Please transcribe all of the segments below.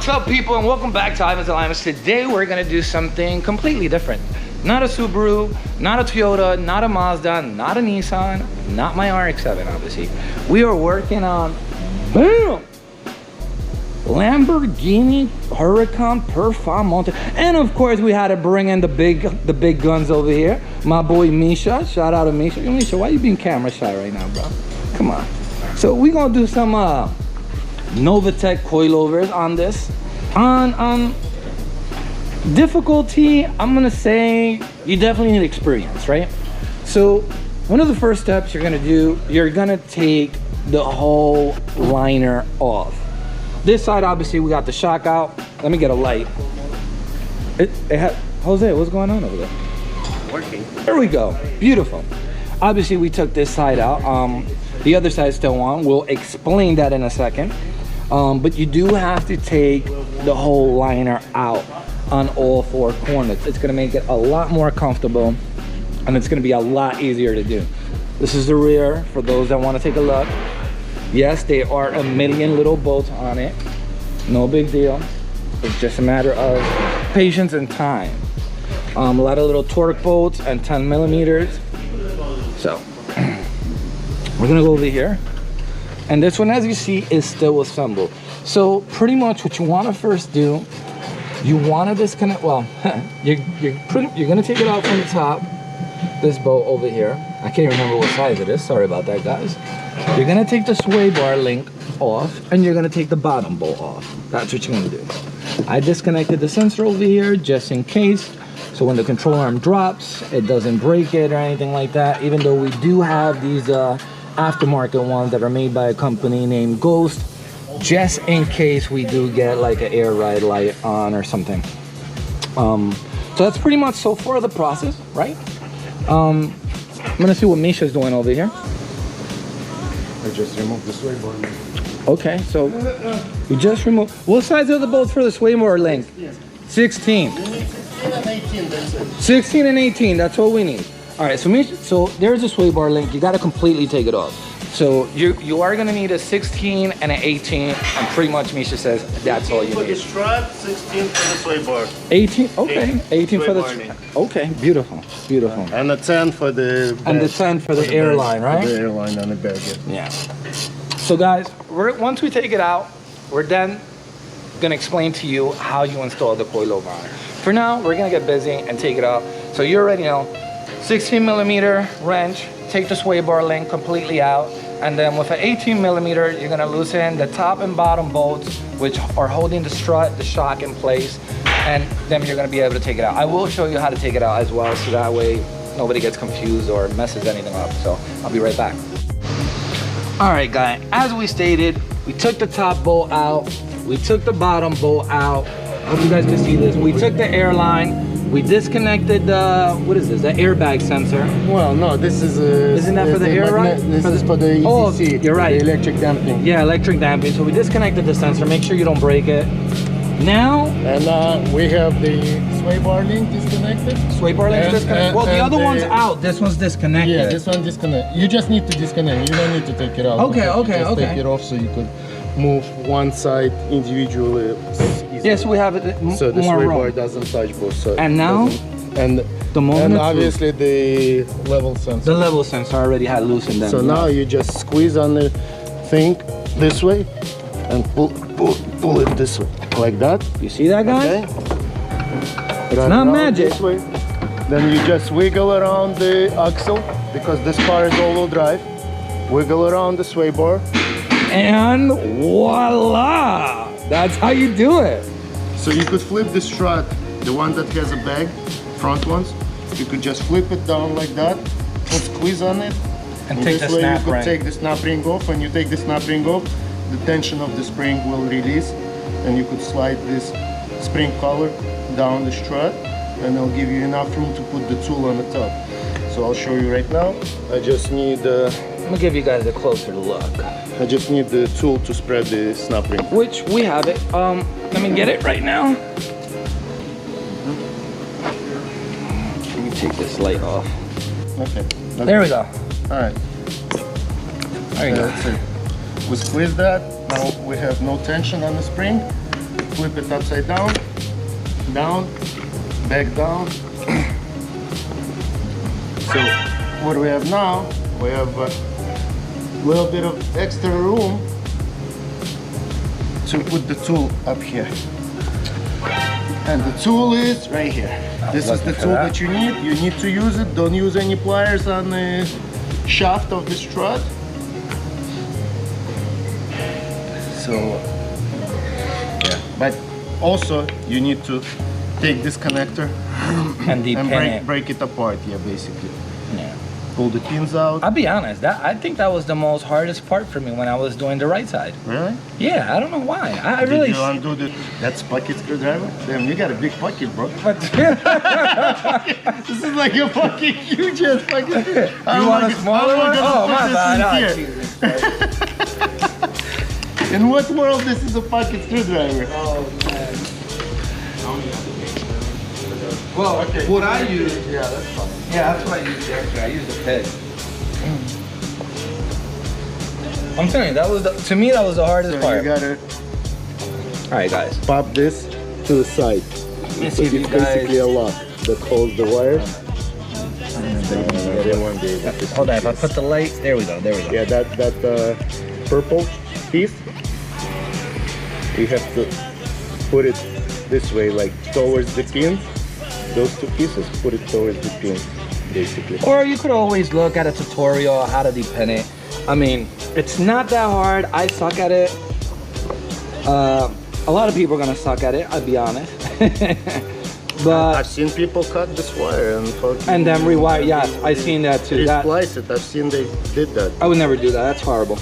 What's up, people, and welcome back to Ivan's Alignments. Today we're gonna do something completely different. Not a Subaru, not a Toyota, not a Mazda, not a Nissan, not my RX-7, obviously. We are working on, boom, Lamborghini HURACÁN Performante. And of course we had to bring in the big guns over here. My boy Misha, shout out to Misha. Yo, Misha, why you being camera shy right now, bro? Come on. So we're gonna do some Novitech coilovers on this. On difficulty, I'm gonna say you definitely need experience, right? So one of the first steps you're gonna do, you're gonna take the whole liner off. This side, obviously, we got the shock out. Let me get a light. Jose, what's going on over there? Working. There we go. Beautiful. Obviously, we took this side out. The other side's still on. We'll explain that in a second. But you do have to take the whole liner out on all four corners. It's gonna make it a lot more comfortable, and it's gonna be a lot easier to do. This is the rear for those that want to take a look. Yes, there are a million little bolts on it. No big deal. It's just a matter of patience and time. A lot of little torque bolts and 10 millimeters. So we're gonna go over here. And this one, as you see, is still assembled. So pretty much what you want to first do, you want to disconnect. Well, you're gonna take it out from the top. This bolt over here. I can't even remember what size it is. Sorry about that, guys. You're gonna take the sway bar link off, and you're gonna take the bottom bolt off. That's what you're gonna do. I disconnected the sensor over here just in case, so when the control arm drops, it doesn't break it or anything like that. Even though we do have these aftermarket ones that are made by a company named Ghost, just in case we do get like an air ride light on or something. So that's pretty much so far the process, right? I'm gonna see what Misha's doing over here. I just removed the sway bar. Okay, so we just removed. What size are the bolts for the sway bar link? 16. 16 and 18, that's it. 16 and 18, that's what we need. All right, so there's a sway bar link. You got to completely take it off. So you are going to need a 16 and an 18, and pretty much Misha says that's all you For the need. strut, 16 for the sway bar. 18, okay, 18 for the, sway bar. okay, beautiful, beautiful. And a 10 for the And the 10 for the airline, right? For the airline on the bag, Yeah. So guys, once we take it out, we're then gonna explain to you how you install the coilover on it. For now, we're gonna get busy and take it out. So you already know, 16 millimeter wrench, take the sway bar link completely out, and then with an 18 millimeter, you're gonna loosen the top and bottom bolts, which are holding the strut, the shock in place, and then you're gonna be able to take it out. I will show you how to take it out as well, so that way nobody gets confused or messes anything up. So I'll be right back. All right, guys, as we stated, we took the top bolt out, we took the bottom bolt out. I hope you guys can see this. We took the airline, we disconnected the, what is this, the airbag sensor. Well, no, this is Isn't that for the air ride? This is for the ECC. Oh, you're right. The electric damping. Yeah, electric damping. So we disconnected the sensor, make sure you don't break it. Now, And we have the sway bar link disconnected. sway bar link's disconnected. Well, the other one's out. This one's disconnected. Yeah, this one disconnect. You just need to disconnect. You don't need to take it out. Okay, because okay, you just okay. Take it off so you could move one side individually. Yes, we have it So the more sway room. bar doesn't touch both sides. And now, and the moment and it's obviously the level sensor. the level sensor already had loosened them. So now you just squeeze on the thing this way and pull it this way, like that. You see that, guys? Okay. It's Got not it around magic. This way. Then you just wiggle around the axle because this car is all-wheel drive. Wiggle around the sway bar. And voila! That's how you do it. So you could flip the strut, the one that has a bag, front ones. You could just flip it down like that, put squeeze on it, And take this the way snap you could ring. take the snap ring off. When you take the snap ring off, the tension of the spring will release, and you could slide this spring collar down the strut, and it'll give you enough room to put the tool on the top. So I'll show you right now. I just need I'm gonna give you guys a closer look. the tool to spread the snap ring. Which we have it. Let me get it right now. Let me take this light off. Okay. There we go. All right. There you go. That's it. We squeeze that. Now we have no tension on the spring. flip it upside down, down, back down. So what we have now, we have a little bit of extra room to put the tool up here. And the tool is right here. This is the tool that you need. You need to use it. Don't use any pliers on the shaft of the strut. So, yeah. But also you need to take this connector and break it apart. Yeah, basically. Yeah. Pull the pins out. I'll be honest, I think that was the most hardest part for me when I was doing the right side. Really? Yeah, I don't know why. I Did really. you undo the? That's pocket screwdriver. Damn, you got a big pocket, bro. But This is like a fucking huge ass pocket. you want a smaller one? Oh my bad. In what world this is a pocket screwdriver? Oh man. Well, okay. What I use, Yeah, that's fine. yeah, that's what I use actually. I use the peg. I'm telling you, that was to me that was the hardest So part. you gotta All right, guys. pop this to the side. Let's So see if you it's basically guys. a lock that holds the wires. They won't be able to Hold on, if I switch put the light, there we go, there we go. this. Yeah, that purple piece, you have to put it this way, like towards the pins. Those two pieces, put it towards the pins, basically. Or you could always look at a tutorial on how to depin it. I mean, it's not that hard. I suck at it. A lot of people are gonna suck at it, I'll be honest. But I've seen people cut this wire and then rewire. Yes, I've seen that too. That, Splice it. I've seen they did that. I would never do that. That's horrible.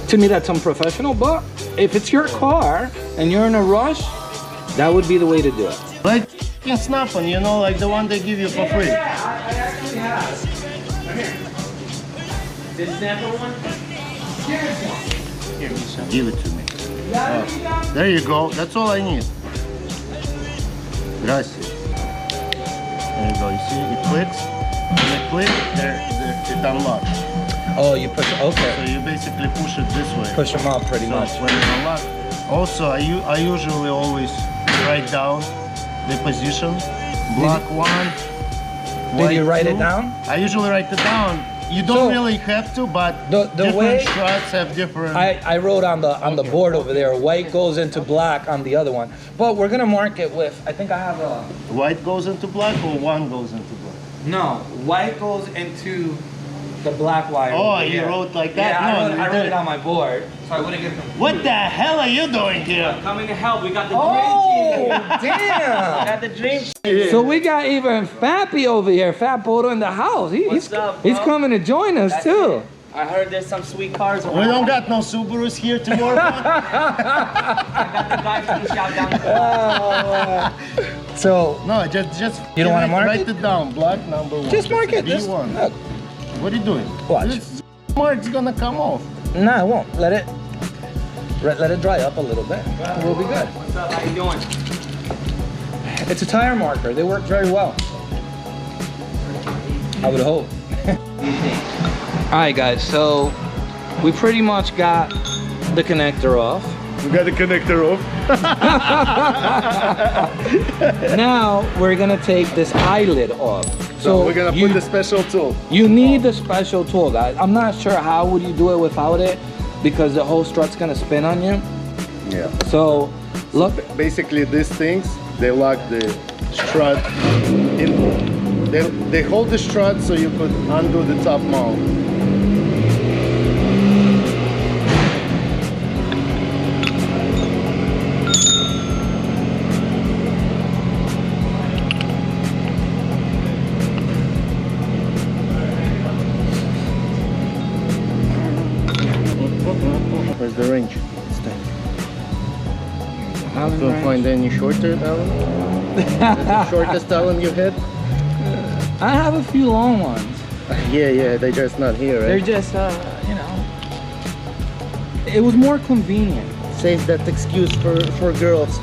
To me, that's unprofessional. But if it's your car and you're in a rush, that would be the way to do it. Like snap on, you know, like the one they give you for free. I actually have. This snapper one? Here's one. Here, give it to me. There you go. That's all I need. Gracias. There you go. You see, it clicks. When it clicks, it unlocks. Oh, you push. So Okay. you basically push it this way. Push them out pretty So much. when it unlocks. Also, I usually always write down the position. Block one. Did you write two. it down? I usually write it down. You don't So, really have to, but the different way- struts have different. I wrote on the board over there. White goes into black on the other one. But we're gonna mark it with. I think I have a. White goes into black or one goes into black? No, white goes into the black wire. Oh, over you here. wrote like that? Yeah, No, I you wrote it didn't. on my board, so I wouldn't get confused. What the hell are you doing here? Coming to help. We got the Oh, dream team. damn! Got the dream team. So we got even Fappy over here, Fat Bodo in the house. What's up, bro? He's coming to join us too. I heard there's some sweet cars around. We don't got no Subarus here to work on. I got the guy from the shop down the So No, just. You don't wanna mark write it? it down. Block number one. just mark it. Just, B1. look. What are you doing? Watch. This mark's gonna come off. No, it won't. Let it dry up a little bit. We'll be good. What's up? How you doing? It's a tire marker. They work very well. I would hope. All right, guys. So we pretty much got the connector off. We got the connector off. Now we're gonna take this eyelid off. So we're gonna put the special tool. You need the special tool, guys. I'm not sure how would you do it without it because the whole strut's gonna spin on you. Yeah. So look, Basically, these things, they lock the strut in. They hold the strut so you could undo the top mount. Where's the wrench? Don't find any shorter Allen? That's the shortest Allen you had? I have a few long ones. Yeah, they're just not here, They're right? just, you know, it was more convenient. Save that excuse for girls.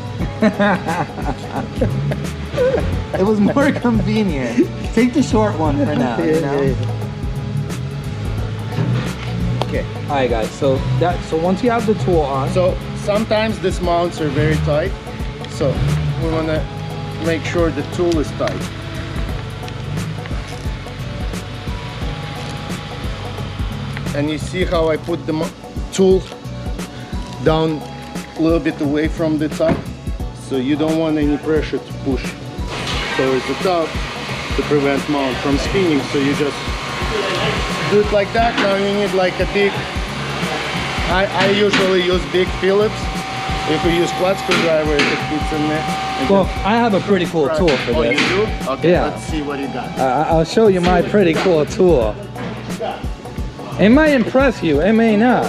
It was more convenient. Take the short one for now, you know? Okay. All right, guys. So once you have the tool on, So sometimes these mounts are very tight, so we want to make sure the tool is tight. And you see how I put the tool down a little bit away from the top, so you don't want any pressure to push towards the top to prevent mount from spinning. So you just do it like that. Now you need like a big, I usually use big Phillips. If we use flat screwdriver, it fits in there. Well, I have a pretty cool tool for Oh, this. you do? Okay, Yeah. let's see what you got. I'll show you my pretty cool tool. It might impress you, it may not.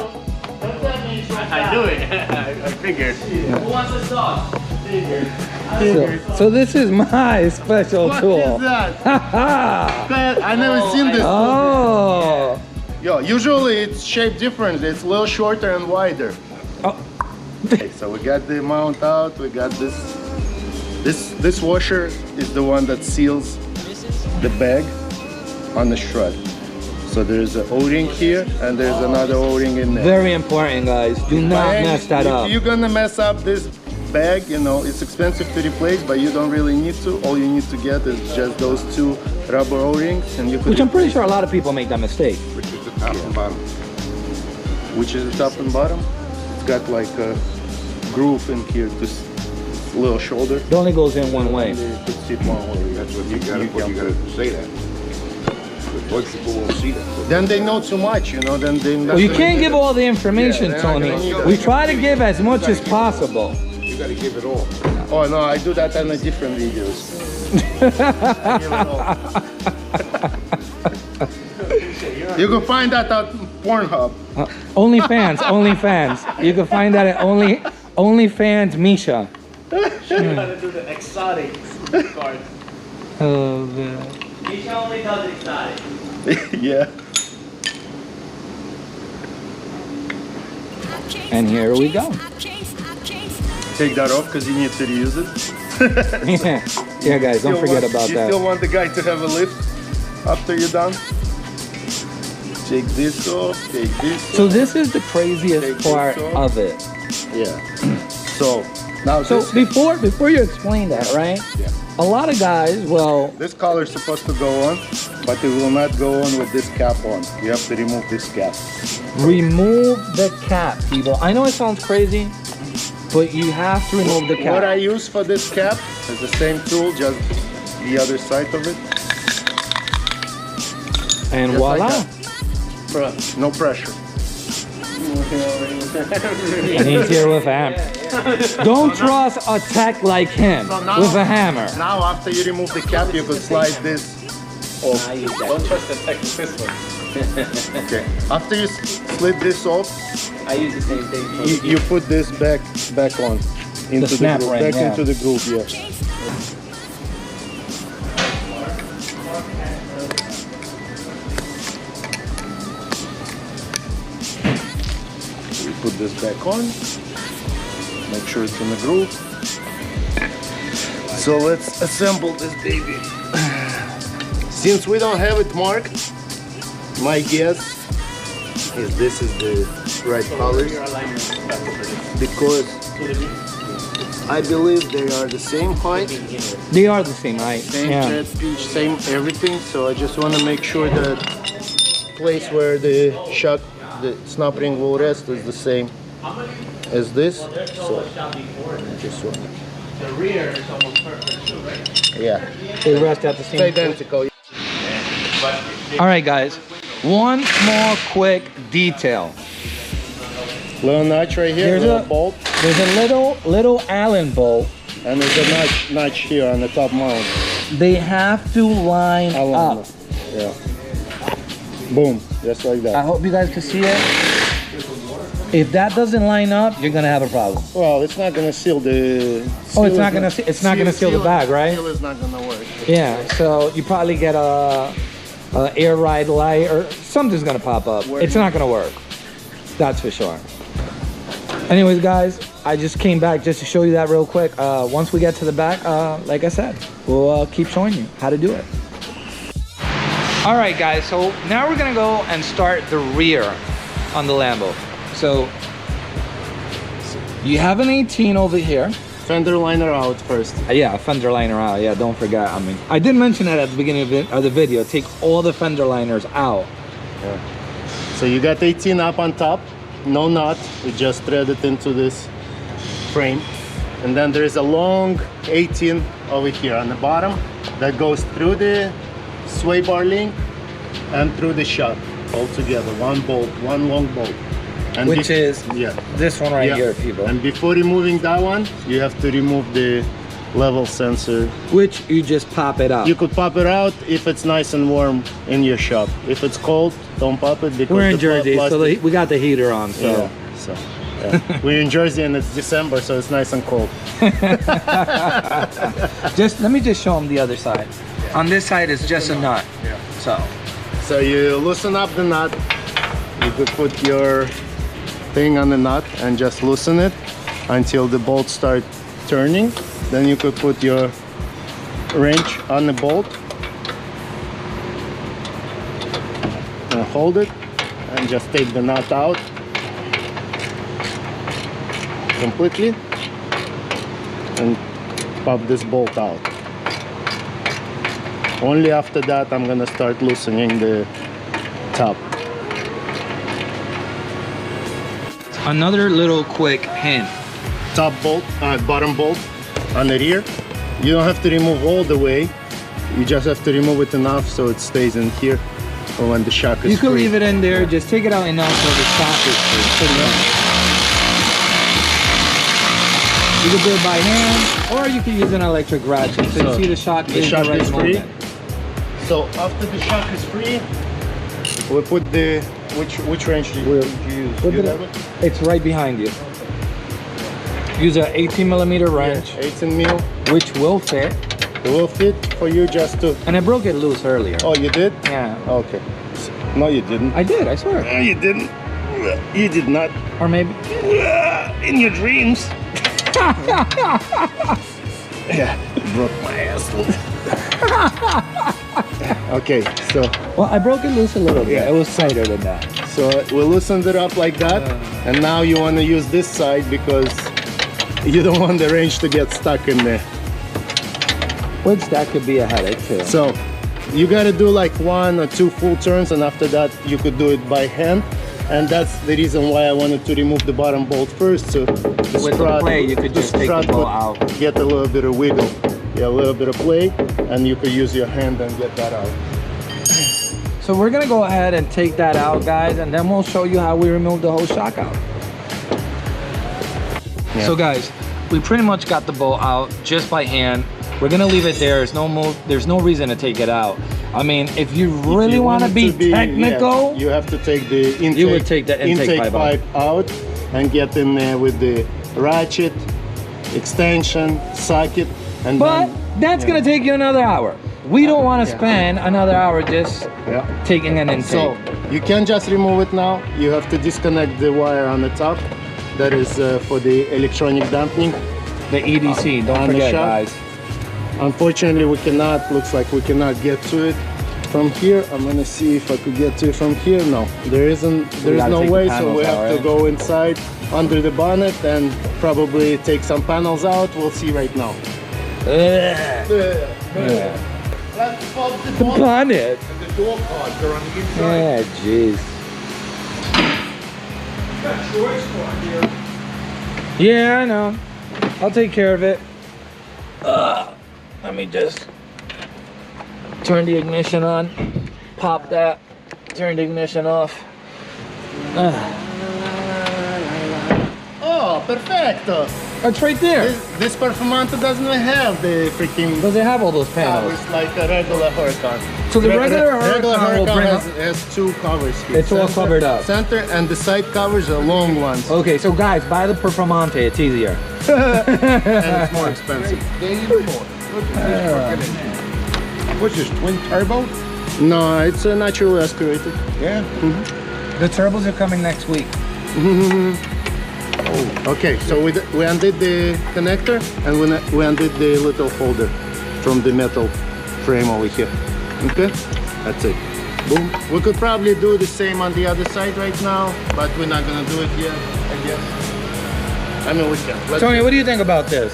I do it. I figured. Who wants the sauce? So this is my special What tool. is that? Haha! I never seen this. Oh! Yo, usually it's shaped different. It's a little shorter and wider. Oh. Okay, so we got the mount out. We got this. This washer is the one that seals the bag on the strut. So there's an O-ring here, and there's another O-ring in there. Very important, guys. Do not And mess that if up. you're gonna mess up this bag, you know, it's expensive to replace, but you don't really need to. All you need to get is just those two rubber O-rings, and you could. Which I'm pretty sure a lot of people make that mistake. Which is the top and bottom. Which is the top and bottom. It's got like a groove in here, this little shoulder. It only goes in one way. And you could sit one way. That's what you gotta put, you gotta say that. Most people won't see that. Then they know too much, you know. Then they. Well, you can't give all the information, Yeah, they're not Tony. gonna need that. We try to give as much as possible. You gotta give it all. Oh no, I do that on the different videos. I give it all. You can find that at Pornhub. OnlyFans, OnlyFans. You can find that at OnlyFans Misha. Gotta do the exotic card. Oh, man. Misha only does exotic. Yeah. And here we go. Take that off because you need to reuse it. Yeah, guys, don't forget about You still that. want the guy to have a lift after you're done? Take this off, take this So off. this is the craziest part of it. Yeah. So, now So this, before you explain that, right? Yeah. A lot of guys, well, this collar is supposed to go on, but it will not go on with this cap on. You have to remove this cap. remove the cap, people. I know it sounds crazy, but you have to remove the What I cap. use for this cap is the same tool, just the other side of it. And Just like voila. that. Bruh, no pressure. And he's here with a hammer. Don't trust a tech like him So now- with a hammer. Now after you remove the cap, you could slide this off. Don't trust the tech with this one. Okay. After you slid this off, I use the same thing. you put this back on into the, snap groove, ring, back yeah. into the groove, yeah. We put this back on. Make sure it's in the groove. So let's assemble this baby. Since we don't have it marked, my guess is this is the right colors because I believe they are the same height, They are the same height. same Yeah. thread pitch, same everything. So I just want to make sure that place where the shock, the snap ring will rest is the same as this. So just want to, The rear is almost perfect too, right? yeah, They rest at the it's same. identical. All right, guys. One more quick detail. Little notch right here, There's little a- bolt, There's a little Allen bolt. and there's a notch here on the top mount. They have to line Allen. up. Yeah. Boom, just like I that. hope you guys can see it. If that doesn't line up, you're gonna have a problem. Well, it's not gonna seal the. Oh, it's not gonna seal the bag, right? Seal is not gonna work. Yeah. So you probably get a air ride light or something's gonna pop up. It's not gonna work. That's for sure. Anyways, guys, I just came back just to show you that real quick. Once we get to the back, like I said, we'll keep showing you how to do it. All right, guys. So now we're gonna go and start the rear on the Lambo. So You have an 18 over here. Fender liner out first. Yeah, fender liner out. Yeah, don't forget. I mean, I did mention that at the beginning of the video. Take all the fender liners out. Yeah. So you got 18 up on top, no knot. You just thread it into this frame. And then there is a long 18 over here on the bottom that goes through the sway bar link and through the shock all together. One bolt, one long bolt. And Which is this one right yeah. here, people. And before removing that one, you have to remove the level sensor. Which you just pop it out. You could pop it out if it's nice and warm in your shop. If it's cold, don't pop it because we're in the Jersey, so plastic- we got the heater on. So, yeah. We're in Jersey and it's December, so it's nice and cold. let me just show them the other side. On this side is just a nut. Yeah. So you loosen up the nut. You could put your thing on the nut and just loosen it until the bolts start turning. Then you could put your wrench on the bolt and hold it and just take the nut out completely and pop this bolt out. Only after that I'm gonna start loosening the top. another little quick hint. Top bolt, bottom bolt on the rear. You don't have to remove all the way. You just have to remove it enough so it stays in here for when the shock is You can free. leave it in there, just take it out enough so the shock is free. Pretty much. You can do it by hand, or you can use an electric ratchet. So you see the shock The is shock already is free. moving. So after the shock is free, we put the which wrench do you use? What You did have I- it? It's right behind you. Use a 18mm wrench, 18 mil. which will fit. It will fit for you just to. And I broke it loose earlier. Oh, you did? Yeah. Okay. No, you didn't. I did, I swear. No, you didn't. You did not. Or maybe. In your dreams. Yeah, broke my ass loose. Okay, so Well, I broke it loose a little bit. Yeah. It was tighter than that. we loosened it up like that, and now you want to use this side because you don't want the wrench to get stuck in there. Which that could be a headache too. So you got to do like 1 or 2 full turns, and after that you could do it by hand. And that's the reason why I wanted to remove the bottom bolt first. So the With the play, you could just take the strut bolt would out. get a little bit of wiggle. Yeah, a little bit of play, and you could use your hand and get that out. So we're gonna go ahead and take that out, guys, and then we'll show you how we remove the whole shock out. Yeah. So guys, we pretty much got the bolt out just by hand. We're gonna leave it there. There's no reason to take it out. I mean, if you really want to be technical, yeah, you have to take the intake. You would take the intake pipe out and get in there with the ratchet, extension, socket, and but then, that's yeah. gonna take you another hour. We don't want to spend another hour just taking an intake. So you can't just remove it now. You have to disconnect the wire on the top. That is for the electronic dampening. The EDC, don't on the forget, shock. guys. Unfortunately, we cannot. Looks like we cannot get to it from here. I'm gonna see if I could get to it from here. No, there isn't. There's gotta no take the way. So panels we have out, to right? go inside under the bonnet and probably take some panels out. We'll see right now. Yeah. Let's pop the Bonnet. and the door cards are on the inside. Yeah, jeez. Got choice part here. Yeah, I know. I'll take care of it. Let me just turn the ignition on, pop that, turn the ignition off. Oh, perfecto. It's right there. This Performante doesn't have the freaking. Does it have all those panels? It's like a regular Huracan. So the regular Huracan will bring up- has 2 covers here. It's all covered up. Center and the side covers are long ones. Okay, so guys, buy the Performante. It's easier. And it's more expensive. What's this, twin turbo? No, it's a naturally aspirated. Yeah. The turbos are coming next week. Okay, so we undid the connector and we undid the little holder from the metal frame over here. Okay, that's it. Boom. We could probably do the same on the other side right now, but we're not gonna do it yet, I guess. I mean, we can. Let's Tony, what do you think about this?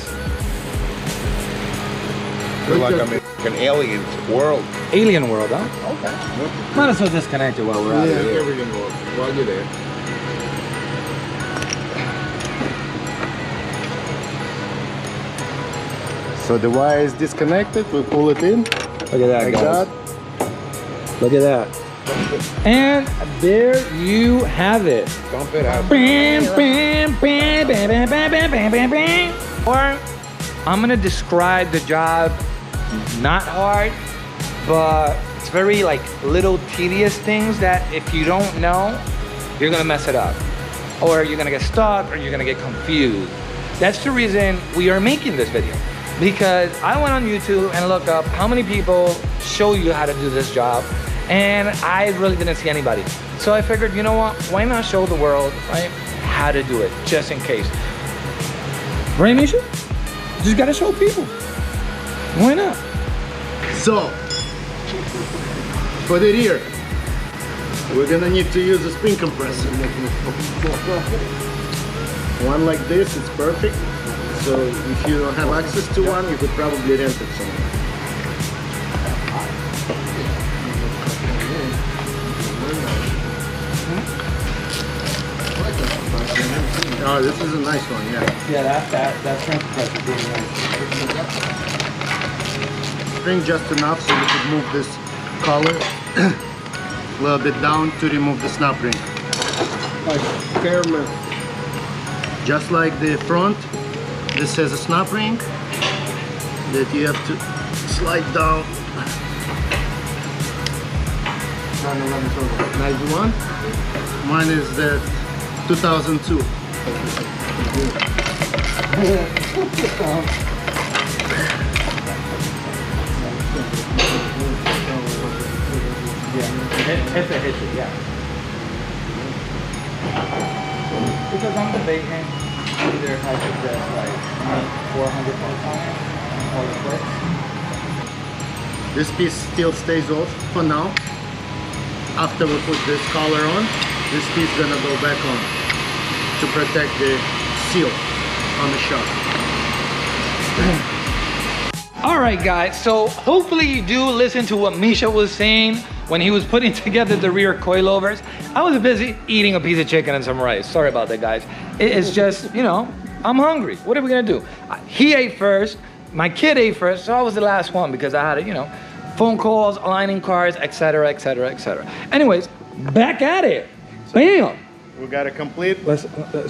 Feel like I'm in an alien world. Alien world, huh? Okay. Might as well disconnect it while we're out Yeah. here. Everything world. While you're there. So the wire is disconnected. We pull it in. Look at that, Like guys. that. Look at that. And there you have it. Dump it out. Bam, bam, bam, bam, bam, bam, bam, bam, bam, bam. Or I'm gonna describe the job not hard, but it's very like little tedious things that if you don't know, you're gonna mess it up. Or you're gonna get stuck or you're gonna get confused. That's the reason we are making this video. Because I went on YouTube and looked up how many people show you how to do this job, and I really didn't see anybody. So I figured, you know what, why not show the world, right, how to do it, just in case. Right, Misha? Just gotta show people. Why not? So for the rear, we're gonna need to use a spring compressor. One like this is perfect. So if you don't have access to one, you could probably rent it somewhere. Oh, this is a nice one, yeah. Yeah, that's compressor. Spring just enough so you could move this collar a little bit down to remove the snap ring. Caramel. Just like the front, this has a snap ring that you have to slide down. Nice one. Mine is the 2002. It's a hit, yeah. Because I'm debating either I should just like make 400 points on it and call it quits. This piece still stays off for now. After we put this collar on, this piece is gonna go back on to protect the seal on the shop. All right, guys, so hopefully you do listen to what Misha was saying when he was putting together the rear coilovers. I was busy eating a piece of chicken and some rice. Sorry about that, guys. It's just, you know, I'm hungry. What are we gonna do? He ate first, my kid ate first, so I was the last one because I had, you know, phone calls, aligning cars, etc., etc., etc. Anyways, back at it. Bam. We got a complete Let's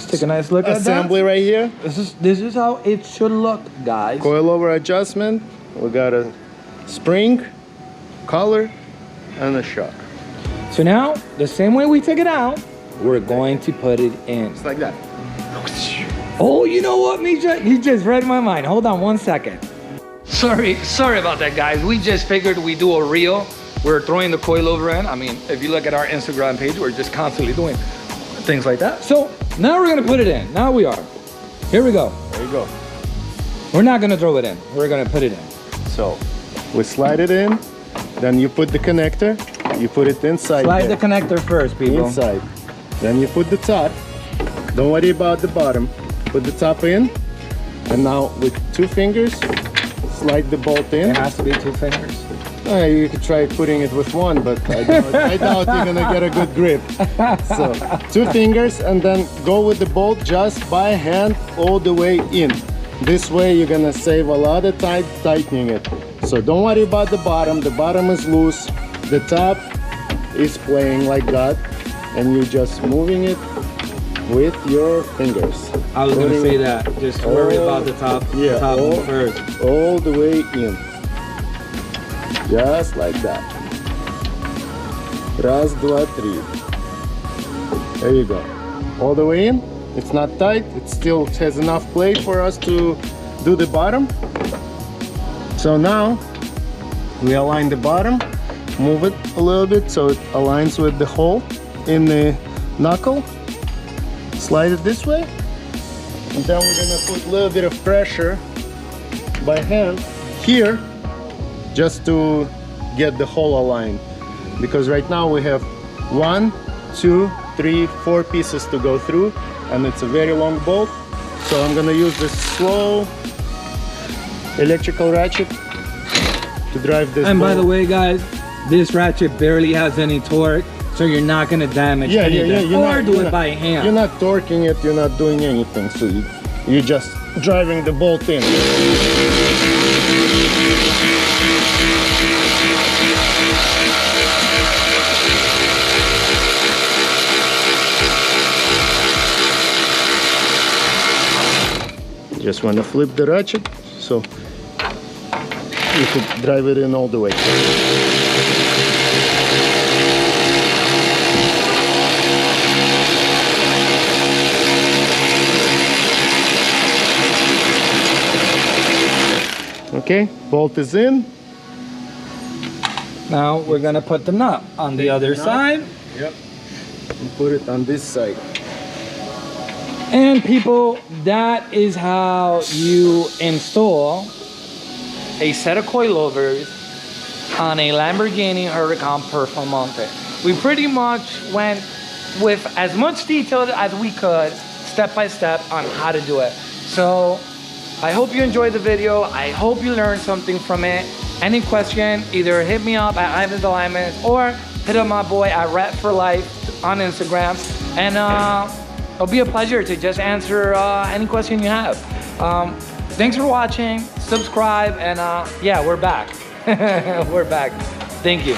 take a nice look at that. assembly right here. This is how it should look, guys. Coilover adjustment. We got a spring, collar, and a shock. So now, the same way we took it out, we're going to put it in. It's like that. Oh, you know what, Misha? You just read my mind. Hold on 1 second. Sorry about that, guys. We just figured we do a reel. We're throwing the coilover in. I mean, if you look at our Instagram page, we're just constantly doing things like that. So now we're gonna put it in. Now we are. Here we go. There you go. We're not gonna throw it in. We're gonna put it in. So we slide it in, then you put the connector, you put it inside. Slide there. the connector first, people. Inside. Then you put the top. Don't worry about the bottom. Put the top in, and now with 2 fingers, slide the bolt in. It has to be 2 fingers. You could try putting it with 1, but I doubt you're gonna get a good grip. So 2 fingers, and then go with the bolt just by hand all the way in. This way you're gonna save a lot of time tightening it. So don't worry about the bottom. The bottom is loose. The top is playing like that, and you're just moving it with your fingers. I was gonna Putting say it that. Just worry about the top, Yeah, top all, one first. all the way in. Just like that. Раз, два, три. There you go. All the way in. It's not tight. It still has enough play for us to do the bottom. So now we align the bottom, move it a little bit so it aligns with the hole in the knuckle. Slide it this way. And then we're gonna put a little bit of pressure by hand here just to get the hole aligned, because right now we have 1, 2, 3, 4 pieces to go through, and it's a very long bolt. So I'm gonna use this slow electrical ratchet to drive this. And by bolt. the way, guys, this ratchet barely has any torque, so you're not gonna damage anything. Or do it by hand. You're not torquing it, you're not doing anything. So you're just driving the bolt in. Just want to flip the ratchet so you could drive it in all the way. Okay, bolt is in. Now we're gonna put the nut on the other side. Yep. And put it on this side. And people, that is how you install a set of coilovers on a Lamborghini HURACÁN Performante. We pretty much went with as much detail as we could, step by step, on how to do it. So I hope you enjoyed the video. I hope you learned something from it. Any question, either hit me up at Ivan the Lineman or hit up my boy at Rep for Life on Instagram. And it'll be a pleasure to just answer any question you have. Thanks for watching, subscribe, and yeah, we're back. We're back. Thank you.